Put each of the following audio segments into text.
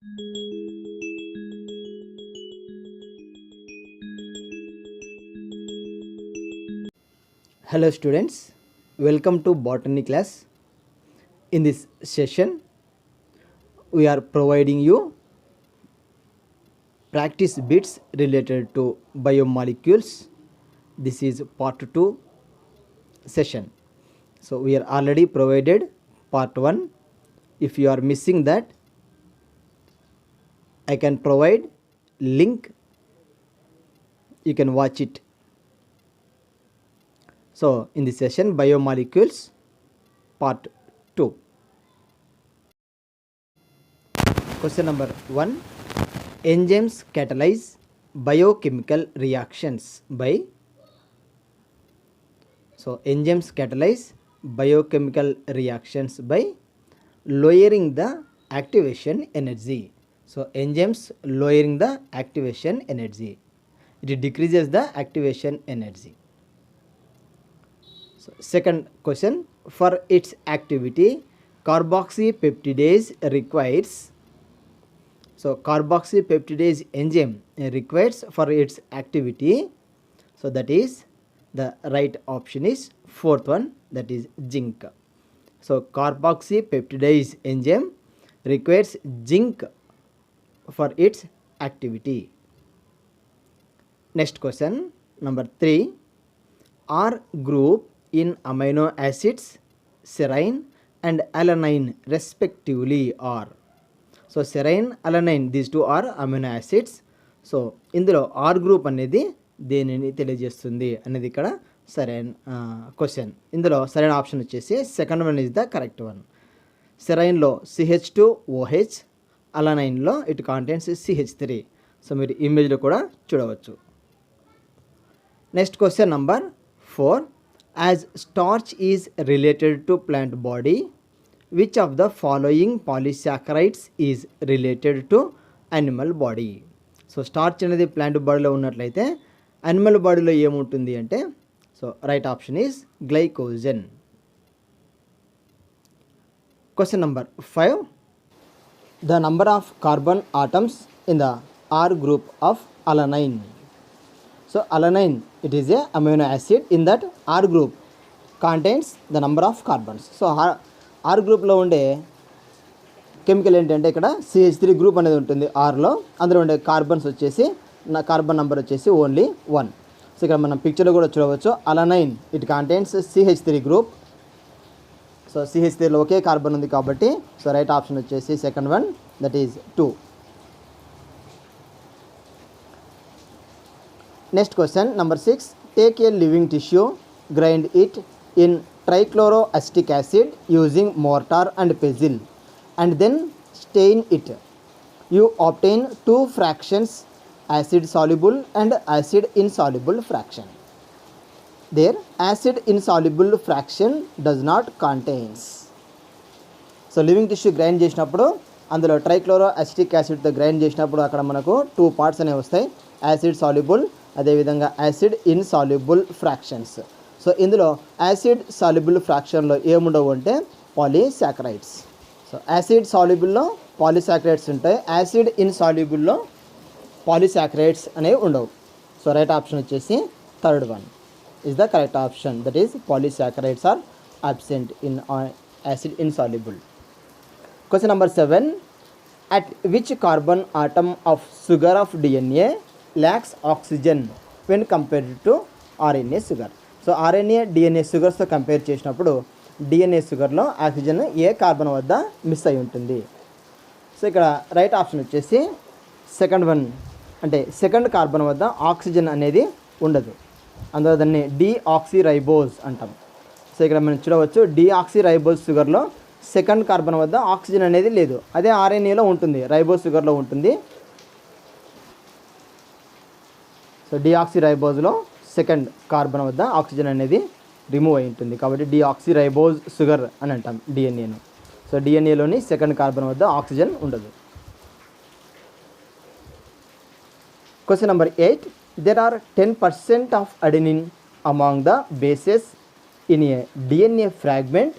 Hello students, welcome to botany class. In this session, we are providing you practice bits related to biomolecules. This is part 2 session. So we are already provided part 1. If you are missing that, I can provide link. You can watch it. So in this session, biomolecules part 2. Question number 1. Enzymes catalyze biochemical reactions by. So enzymes catalyze biochemical reactions by lowering the activation energy. So enzymes lowering the activation energy. It decreases the activation energy. So second question, for its activity, carboxypeptidase requires. So carboxypeptidase enzyme requires for its activity. So that is the right option is fourth one, that is zinc. So carboxypeptidase enzyme requires zinc for its activity. Next question, number 3. R group in amino acids serine and alanine respectively are. So serine, alanine, these two are amino acids. So ఇందులో are group అనేది దేనిని తెలియజేస్తుంది అనేది ఇక్కడ సరైన question. ఇందులో సరైన option వచ్చేసి second one is the correct one. సెరైన్లో CH2OH, అలనైన్లో ఇట్ కాంటెంట్స్ CH3. సో మీరు ఇమేజ్లో కూడా చూడవచ్చు. Next question number 4. As starch is related to plant body, which of the following polysaccharides is related to animal body. So starch అనేది plant బాడీలో ఉన్నట్లయితే animal బాడీలో ఏముంటుంది అంటే, so right option is glycogen. Question number 5. The number of carbon atoms in the R group of alanine. So alanine, it is a amino acid. In that R group contains the number of carbons. So R గ్రూప్లో ఉండే chemical ఏంటంటే ఇక్కడ CH3 group అనేది ఉంటుంది ఆర్లో. అందులో ఉండే carbons వచ్చేసి carbon number వచ్చేసి ఓన్లీ 1. సో ఇక్కడ మనం పిక్చర్లో కూడా చూడవచ్చు. Alanine it contains CH3 group. So CH3లో ఒకే కార్బన్ ఉంది కాబట్టి సో రైట్ ఆప్షన్ వచ్చేసి second one, that is 2. Next question, number 6. Take a living tissue, grind it in trichloroacetic acid using mortar and pestle, and then stain it. You obtain two fractions, acid soluble and acid insoluble fraction. There, acid insoluble fraction does not contains. So living tissue grind చేసినప్పుడు అందులో ట్రైక్లోరోఅసిటిక్ యాసిడ్తో grind చేసినప్పుడు అక్కడ మనకు 2 parts అనేవి వస్తాయి, acid soluble అదేవిధంగా acid insoluble fractions. So ఇందులో acid soluble ఫ్రాక్షన్లో ఏముండవు అంటే పాలీసాకరైడ్స్. సో యాసిడ్ సాల్యుబుల్లో పాలీసాకరైడ్స్ ఉంటాయి, యాసిడ్ ఇన్సాల్యుబుల్లో పాలీసాకరైడ్స్ అనేవి ఉండవు. సో రైట్ ఆప్షన్ వచ్చేసి third one is the correct option, that is polysaccharides are absent in acid insoluble. Question number 7. At which carbon atom of sugar of DNA lacks oxygen when compared to RNA sugar. So RNA DNA షుగర్స్తో compare చేసినప్పుడు DNA షుగర్లో oxygen ఏ carbon వద్ద miss అయి ఉంటుంది. So ఇక్కడ right option వచ్చేసి second one, అంటే సెకండ్ కార్బన్ వద్ద ఆక్సిజన్ అనేది ఉండదు, అందులో దాన్ని డీఆక్సిరైబోజ్ అంటాం. సో ఇక్కడ మనం చూడవచ్చు డీఆక్సిరైబోజ్ షుగర్లో సెకండ్ కార్బన్ వద్ద ఆక్సిజన్ అనేది లేదు, అదే RNAలో ఉంటుంది, రైబోజ్ షుగర్లో ఉంటుంది. సో డీఆక్సిరైబోజ్లో సెకండ్ కార్బన్ వద్ద ఆక్సిజన్ అనేది రిమూవ్ అయి ఉంటుంది కాబట్టి డీఆక్సిరైబోజ్ షుగర్ అని అంటాం డిఎన్ఏను. సో డిఎన్ఏలోని సెకండ్ కార్బన్ వద్ద ఆక్సిజన్ ఉండదు. Question number 8. There are 10% of adenine among the bases in a DNA fragment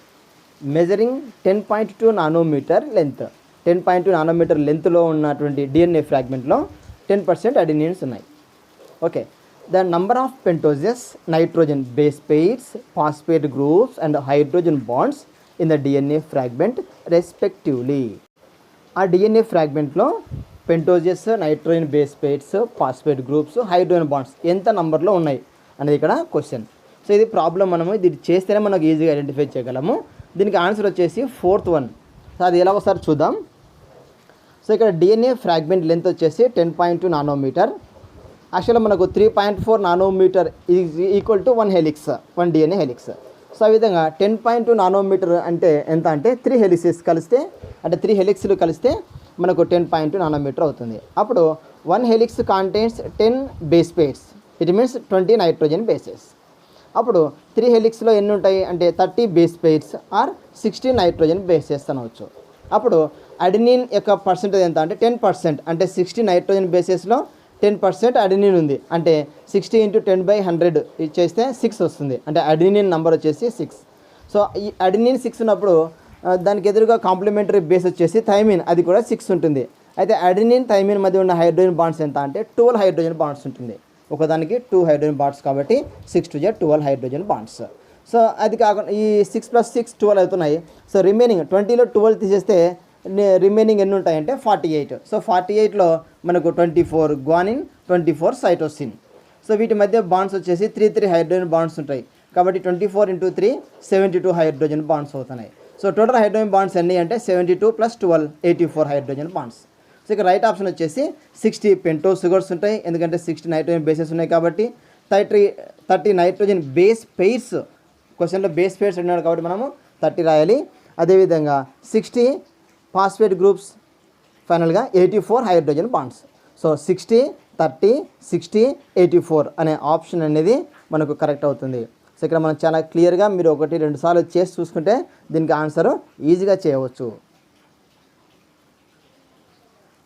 measuring 10.2 nanometer length. 10.2 nanometre లెంత్లో ఉన్నటువంటి డిఎన్ఏ ఫ్రాగ్మెంట్లో 10% అడినిన్స్ ఉన్నాయి. Okay, the number of pentoses, nitrogen base pairs, phosphate groups and hydrogen bonds in the DNA fragment respectively. ఆ DNA ఫ్రాగ్మెంట్లో pentoses, nitrogen base pairs, phosphate groups, hydrogen bonds ఎంత నంబర్లో ఉన్నాయి అనేది ఇక్కడ క్వశ్చన్. సో ఇది ప్రాబ్లం, మనము ఇది చేస్తేనే మనకు ఈజీగా ఐడెంటిఫై చేయగలము. దీనికి ఆన్సర్ వచ్చేసి 4th వన్. సో అది ఎలా ఒకసారి చూద్దాం. సో ఇక్కడ డిఎన్ఏ ఫ్రాగ్మెంట్ లెంత్ వచ్చేసి 10.2 నానోమీటర్. యాక్చువల్గా మనకు 3.4 nanometre equal to 1 helix, 1 DNA helix. So ఆ విధంగా 10.2 నానోమీటర్ అంటే ఎంత అంటే 3 హెలిక్సెస్ కలిస్తే, అంటే 3 హెలిక్స్లు కలిస్తే మనకు 10.2 నానోమీటర్ అవుతుంది. అప్పుడు 1 helix contains 10 base pairs, it means 20 nitrogen bases. అప్పుడు 3 హెలిక్స్లో ఎన్ని ఉంటాయి అంటే 30 base pairs or 60 nitrogen bases అనవచ్చు. అప్పుడు అడినిన్ యొక్క పర్సెంటేజ్ ఎంత అంటే 10%, అంటే 60 నైట్రోజన్ బేసెస్లో 10% అడినిన్ ఉంది. అంటే 60 × 10/100 ఇచ్చేస్తే 6 వస్తుంది. అంటే అడినిన్ నెంబర్ వచ్చేసి 6. సో ఈ అడినిన్ 6 ఉన్నప్పుడు దానికి ఎదురుగా కాంప్లిమెంటరీ బేస్ వచ్చేసి థైమిన్, అది కూడా 6 ఉంటుంది. అయితే అడినిన్ థైమిన్ మధ్య ఉన్న హైడ్రోజన్ బాండ్స్ ఎంత అంటే 12 హైడ్రోజన్ బాండ్స్ ఉంటుంది. ఒకదానికి 2 హైడ్రోజన్ బాండ్స్ కాబట్టి 6 × 12 హైడ్రోజన్ బాండ్స్. సో అది కాకుండా ఈ 6 + 6 12 అవుతున్నాయి. సో రిమైనింగ్ 20లో 12 తీసేస్తే రిమైనింగ్ ఎన్ని ఉంటాయంటే 48. సో 48లో మనకు 24 గ్వానిన్, 24 సైటోసిన్. సో వీటి మధ్య బాండ్స్ వచ్చేసి 3 హైడ్రోజన్ బాండ్స్ ఉంటాయి. కాబట్టి 24 × 3 72 హైడ్రోజన్ బాండ్స్ అవుతున్నాయి. సో టోటల్ హైడ్రోజన్ బాండ్స్ ఎన్ని అంటే 72 + 12 84 హైడ్రోజన్ బాండ్స్. సో ఇక రైట్ ఆప్షన్ వచ్చేసి 60 పెంటో షుగర్స్ ఉంటాయి, ఎందుకంటే 60 నైట్రోజన్ బేసెస్ ఉన్నాయి కాబట్టి. 30 నైట్రోజన్ బేస్ పెయిర్స్, క్వశ్చన్లో బేస్ పెయిర్స్ ఉన్నాడు కాబట్టి మనము 30 రాయాలి. అదేవిధంగా 60 ఫాస్ఫేట్ గ్రూప్స్, ఫైనల్గా 84 హైడ్రోజన్ బాండ్స్. సో 60, 30, 60, 84 అనే ఆప్షన్ అనేది మనకు కరెక్ట్ అవుతుంది. సో ఇక్కడ మనం చాలా క్లియర్గా మీరు 1-2 సార్లు చేసి చూసుకుంటే దీనికి ఆన్సర్ ఈజీగా చేయవచ్చు.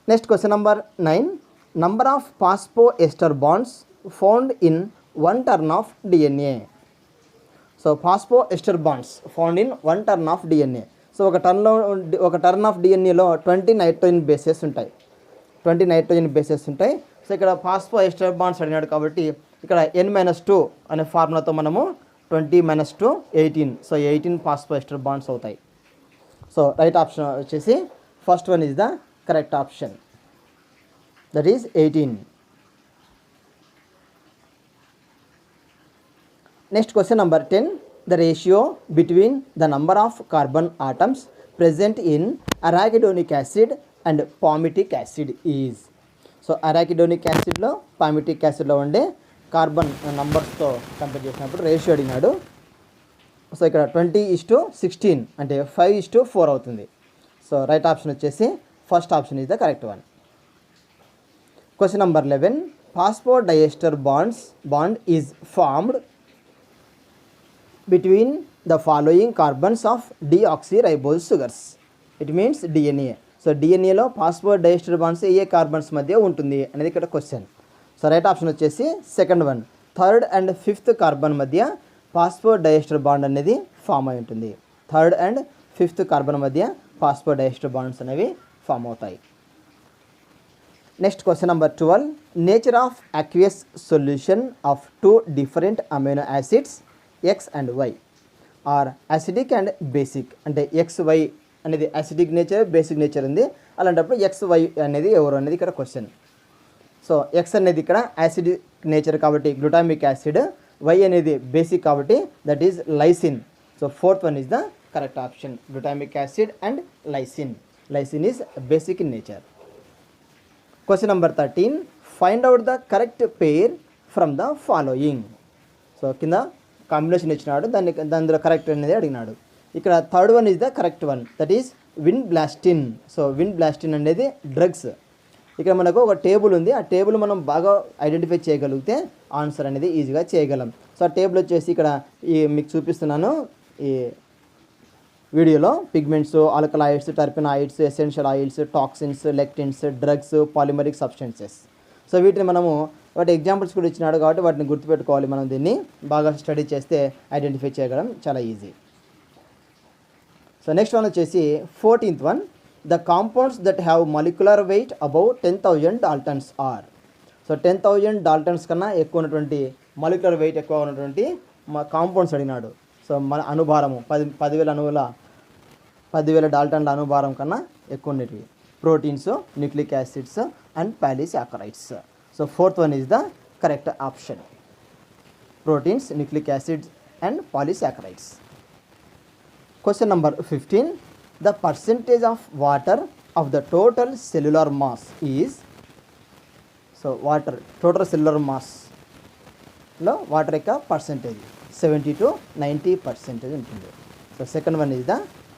Next question number 9. Number of phosphoester bonds found in 1 turn of DNA. So phosphoester bonds found in 1 turn of DNA. So ఒక టర్న్ ఆఫ్ డిఎన్ఏలో 20 నైట్రోజన్ బేసెస్ ఉంటాయి, 20 నైట్రోజన్ బేసెస్ ఉంటాయి. సో ఇక్కడ phosphoester bonds అడిగినాడు కాబట్టి ఇక్కడ N-2 అనే ఫార్ములాతో మనము 20 - 2 18. సో 18 ఫాస్ఫో ఎస్టర్ బాండ్స్ అవుతాయి. సో రైట్ ఆప్షన్ వచ్చేసి first one is the correct option, that is 18. Next question number 10. The ratio between the number of carbon atoms present in arachidonic acid and palmitic acid is. So అరాకిడోనిక్ యాసిడ్లో, పామిటిక్ యాసిడ్లో ఉండే carbon నంబర్స్తో compare చేసినప్పుడు ratio అడిగినాడు. So ఇక్కడ 20:16 అంటే 5:4 అవుతుంది. సో రైట్ ఆప్షన్ వచ్చేసి first option is the correct one. Question number 11. Phosphodiester bond is formed between the following carbons of deoxyribose sugars. It means DNA. So డిఎన్ఏలో ఫాస్ఫోడైఎస్టర్ బాండ్స్ ఏ carbons మధ్య ఉంటుంది అనేది ఇక్కడ క్వశ్చన్. సో రైట్ ఆప్షన్ వచ్చేసి second one, 3rd and 5th carbon మధ్య phosphodiester bond అనేది form అయి ఉంటుంది. 3rd and 5th కార్బన్ మధ్య ఫాస్ఫోడైఎస్టర్ బాండ్స్ అనేవి ఫామ్ అవుతాయి. Next question number 12. Nature of aqueous solution of 2 different amino acids X and Y are acidic and basic. అంటే XY అనేది acidic nature, basic nature ఉంది. అలాంటప్పుడు XY అనేది ఎవరు అనేది ఇక్కడ క్వశ్చన్. సో X అనేది ఇక్కడ యాసిడిక్ నేచర్ కాబట్టి గ్లూటామిక్ యాసిడ్, Y అనేది బేసిక్ కాబట్టి that is lysine. So 4th one is the correct option, glutamic acid and lysine. Lysine is basic in nature. Question number 13. Find out the correct pair from the following. So కింద combination ఇచ్చినాడు, దానిలో correct అనేది అడిగినాడు. ఇక్కడ 3rd one is the correct one, that is vinblastine. So vinblastine అనేది drugs. ఇక్కడ మనకు ఒక టేబుల్ ఉంది, ఆ టేబుల్ మనం బాగా ఐడెంటిఫై చేయగలిగితే ఆన్సర్ అనేది ఈజీగా చేయగలం. సో ఆ టేబుల్ వచ్చేసి ఇక్కడ మీకు చూపిస్తున్నాను ఈ వీడియోలో. Pigments, alkaloids, terpenoids, essential oils, toxins, lectins, drugs, polymeric substances. So వీటిని మనము వాటి ఎగ్జాంపుల్స్ కూడా ఇచ్చినాడు కాబట్టి వాటిని గుర్తుపెట్టుకోవాలి. మనం దీన్ని బాగా స్టడీ చేస్తే ఐడెంటిఫై చేయగలం చాలా ఈజీ. సో నెక్స్ట్ వన్ వచ్చేసి 14th one. the compounds that have molecular weight above 10,000 daltons are. So 10,000 Dalton's కన్నా ఎక్కువ ఉన్నటువంటి మాలిక్యులర్ వెయిట్ ఎక్కువ ఉన్నటువంటి మా కాంపౌండ్స్ అడిగినాడు. సో మన అనుభారము 10,000 డాల్టన్ల అనుభారం కన్నా ఎక్కువ ఉండేటివి proteins, nucleic acids and polysaccharides. So fourth one is the correct option, proteins, nucleic acids and polysaccharides. Question number 15, the percentage of water of the total cellular mass is. So water total cellular Maslow water యొక్క percentage 70 to 90% ఉంటుంది. So second one is the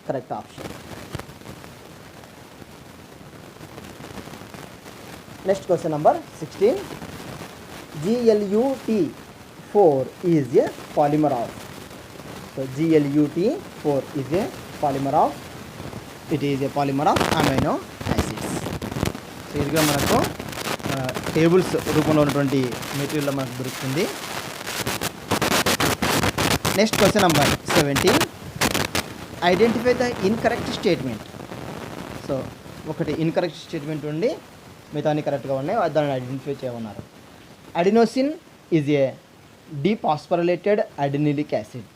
correct option. Next question number 16, GLUT4 is a polymer of. So GLUT4 is a polymer of, it is A polymer of amino acids. So ఇదిగా మనకు tables రూపంలో ఉన్నటువంటి మెటీరియల్లో మనకు దొరుకుతుంది. Next question number 17, identify the incorrect statement. So ఒకటి incorrect statement ఉండి మిగతా అన్ని కరెక్ట్గా ఉన్నాయి, దాన్ని ఐడెంటిఫై చేయమన్నారు. Adenosine is a dephosphorylated adenylic acid.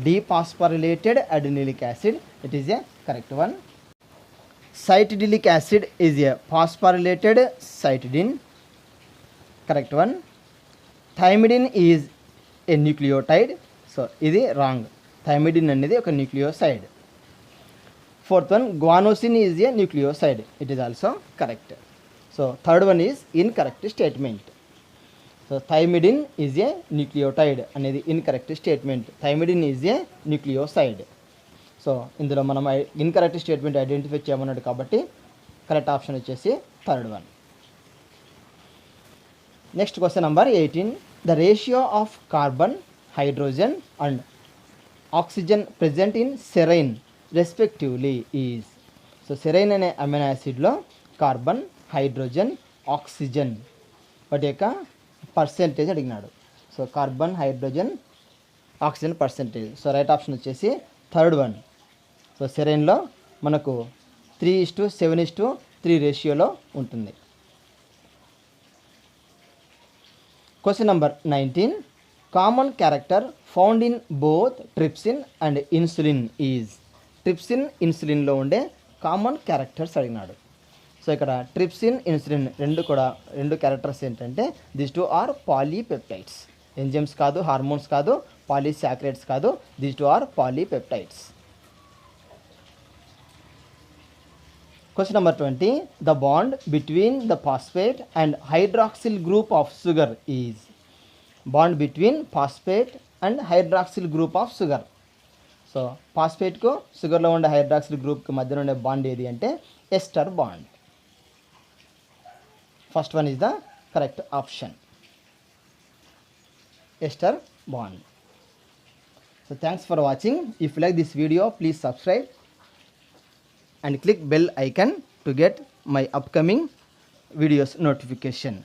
Dephosphorylated adenylic acid, it is a correct one. Cytidilic acid is a phosphorylated cytidine, correct one. Thymidine is a nucleotide, so ఇది wrong. Thymidine అనేది ఒక nucleoside. Fourth one, guanosine is a nucleoside, it is also correct. So third one is incorrect statement. So thymidine is a nucleotide అనేది incorrect statement. Thymidine is a nucleoside. So ఇందులో మనం incorrect statement identify చేయమన్నాడు కాబట్టి correct option వచ్చేసి third one. Next question number 18, the ratio of carbon, hydrogen and oxygen present in serine respectively is. So serine అనే amino యాసిడ్లో carbon, hydrogen, oxygen వాటి యొక్క percentage అడిగినాడు. So carbon, hydrogen, oxygen percentage. So right option వచ్చేసి third one. So సెరైన్లో మనకు 3:7:3 రేషియోలో ఉంటుంది. Question number 19, common character found in both trypsin and insulin is. Trypsin, ఇన్సులిన్లో ఉండే కామన్ క్యారెక్టర్స్ అడిగినాడు. సో ఇక్కడ ట్రిప్సిన్, ఇన్సులిన్ రెండు క్యారెక్టర్స్ ఏంటంటే this two are polypeptides. Enzymes కాదు, హార్మోన్స్ కాదు, పాలీసాకరైడ్స్ కాదు, this two are polypeptides. Question number 20, the bond between the phosphate and hydroxyl group of sugar is. Bond between phosphate and hydroxyl group of sugar. So phosphate को sugar లో ఉండే hydroxyl group కి మధ్యలో ఉండే bond ఏది అంటే ester bond. First one is the correct option, ester bond. So thanks for watching. If you like this video, please subscribe and click bell icon to get my upcoming videos notification.